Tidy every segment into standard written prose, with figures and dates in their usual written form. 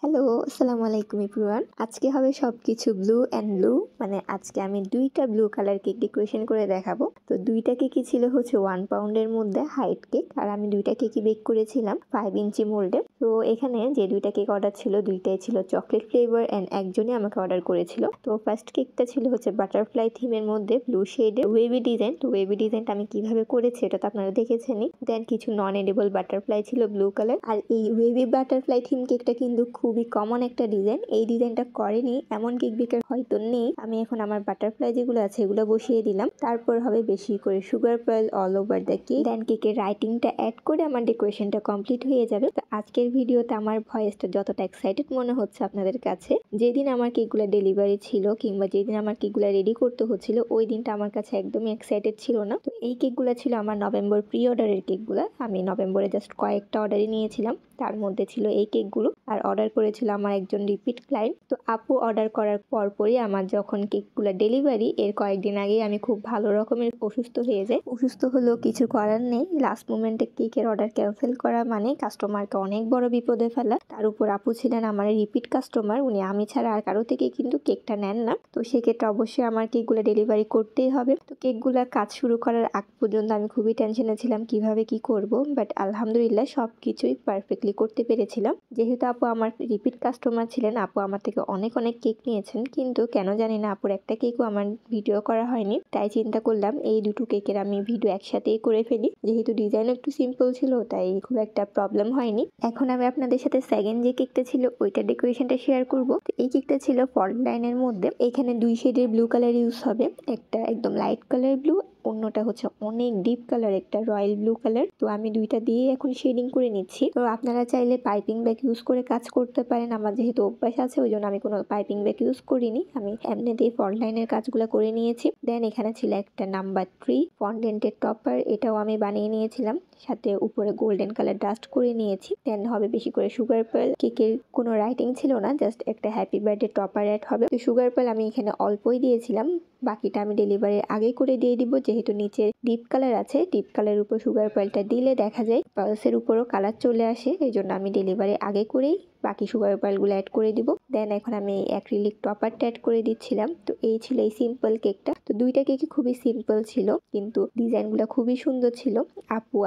Hello, আসসালামু আলাইকুম everyone. আজকে হবে সবকিছু ব্লু অ্যান্ড ব্লু, মানে আজকে আমি 2টা ব্লু কালার কেক ডেকোরেশন করে দেখাবো। তো 2টা কেকই ছিল হচ্ছে 1 পাউন্ডের মধ্যে হাইট কেক, আর আমি 2টা কেকই বেক করেছিলাম 5 ইঞ্চি মোল্ডে। তো এখানে যে 2টা কেক অর্ডার ছিল, 2টাই ছিল চকলেট ফ্লেভার অ্যান্ড একজনই আমাকে অর্ডার করেছিল। তো ফার্স্ট কেকটা ছিল হচ্ছে বাটারফ্লাই থিমের মধ্যে ব্লু শেডের ওয়েভি ডিজাইন। তো ওয়েভি ডিজাইনটা আমি কিভাবে করেছি এটা তো আপনারা দেখেছেনই। দেন কিছু নন এডিবল বাটারফ্লাই ছিল ব্লু কালার। আর এই ওয়েভি বাটারফ্লাই থিম কেকটা কিন্তু খুবই কমন একটা ডিজাইন। এই ডিজাইনটা করেনি এমন কেক বেকার হয়তো নেই। আমি এখন আমার বাটারফ্লাই যেগুলো আছে এগুলো বসিয়ে দিলাম। তারপর হবে বেশি করে sugar pearl all over the cake. Then কেকের রাইটিংটা অ্যাড করে আমার ডেকোরেশনটা কমপ্লিট হয়ে যাবে। তো আজকের ভিডিওতে আমার ভয়েসটা যতটা এক্সাইটেড মনে হচ্ছে আপনাদের কাছে, যেদিন আমার কেকগুলো ডেলিভারি ছিল কিংবা যেদিন আমার কেকগুলো রেডি করতে হচ্ছিল ওই দিনটা আমার কাছে একদমই এক্সাইটেড ছিল না। তো এই কেকগুলো ছিল আমার নভেম্বর প্রি অর্ডারের কেকগুলো। আমি নভেম্বরে জাস্ট কয়েকটা অর্ডারই নিয়েছিলাম, তার মধ্যে ছিল এই কেকগুলো। আর অর্ডার করেছিল আমার একজন রিপিট ক্লায়েন্ট। তো আপু অর্ডার করার পরপরই আমার যখন কেকগুলো ডেলিভারি, এর কয়েকদিন আগেই আমি খুব ভালো রকমের অসুস্থ হয়ে যাই। অসুস্থ হলেও কিছু করার নেই, লাস্ট মোমেন্টে কেকের অর্ডার ক্যান্সেল করা মানে কাস্টমারকে অনেক বড় বিপদে ফেলা। তার উপর আপু ছিলেন আমার রিপিট কাস্টমার, উনি আমি ছাড়া আর কারো থেকে কিন্তু কেকটা নেন না। তো সেক্ষেত্রে অবশ্যই আমার কেকগুলো ডেলিভারি করতেই হবে। তো কেকগুলো কাজ শুরু করার আগ পর্যন্ত আমি খুবই টেনশনে ছিলাম কিভাবে কি করব, বাট আলহামদুলিল্লাহ সবকিছুই পারফেক্টলি করতে পেরেছিলাম। যেহেতু আপু আমার রিপিট কাস্টমার ছিলেন, আপু আমার থেকে অনেক কেক নিয়েছেন, কিন্তু কেন জানি না আপুর একটা কেকও আমার ভিডিও করা হয়নি। তাই চিন্তা করলাম এই দুটো কেকের আমি ভিডিও একসাথেই করে ফেলি। যেহেতু ডিজাইন একটু সিম্পল ছিল তাই খুব একটা প্রবলেম হয়নি। এখন আমি আপনাদের সাথে সেকেন্ড যে কেকটা ছিল ওইটা ডেকোরেশনটা শেয়ার করব। তো এই কেকটা ছিল ফল্ট লাইনের মধ্যে। এখানে 2 শেডের ব্লু কালার ইউজ হবে, একটা একদম লাইট কালার ব্লু, অন্যটা হচ্ছে অনেক ডিপ কালার একটা রয়্যাল ব্লু কালার। তো আমি দুইটা দিয়ে এখন শেডিং করে নিচ্ছি। তো আপনারা চাইলে পাইপিং ব্যাগ ইউজ করে কাজ করতে পারেন। আমার যেহেতু অভ্যাস আছে ওই জন্য আমি কোনো পাইপিং ব্যাগ ইউজ করিনি, আমি এমনিতেই ফল্ট লাইনের কাজগুলো করে নিয়েছি। দেন এখানে ছিল একটা নাম্বার 3 ফন্ডেন্টের টপার, এটাও আমি বানিয়ে নিয়েছিলাম, সাথে উপরে গোল্ডেন কালার ডাস্ট করে নিয়েছি। দেন হবে বেশি করে সুগার পার্ল। কেকের কোনো রাইটিং ছিল না, জাস্ট একটা হ্যাপি বার্থডে টপার অ্যাড হবে। তো সুগার পার্ল আমি এখানে অল্পই দিয়েছিলাম, বাকিটা আমি ডেলিভারির আগে করে দিয়ে দিব। যেহেতু নিচে ডিপ কালার আছে, ডিপ কালারের উপর সুগার পার্লটা দিলে দেখা যায় পার্লসের উপরও কালার চলে আসে, এই জন্য আমি ডেলিভারি আগে করেই বাকি সুগার পার্লগুলো অ্যাড করে দিব। দেন এখন আমি অ্যাক্রিলিক টপারটা অ্যাড করে দিচ্ছিলাম। তো এই ছিল এই সিম্পল কেকটা। তো দুইটা কেকই খুবই সিম্পল ছিল, কিন্তু ডিজাইনগুলো খুবই সুন্দর ছিল।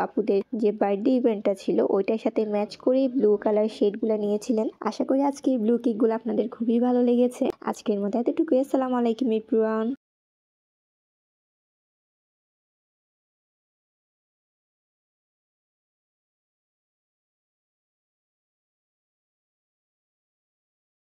আপুদের যে বার্থডে ইভেন্টটা ছিল ওইটার সাথে ম্যাচ করেই ব্লু কালার শেডগুলো নিয়েছিলেন। আশা করি আজকে এই ব্লু কেকগুলো আপনাদের খুবই ভালো লেগেছে। আজকের মতো এতটুকুই। আসসালামু আলাইকুম এভরিওয়ান।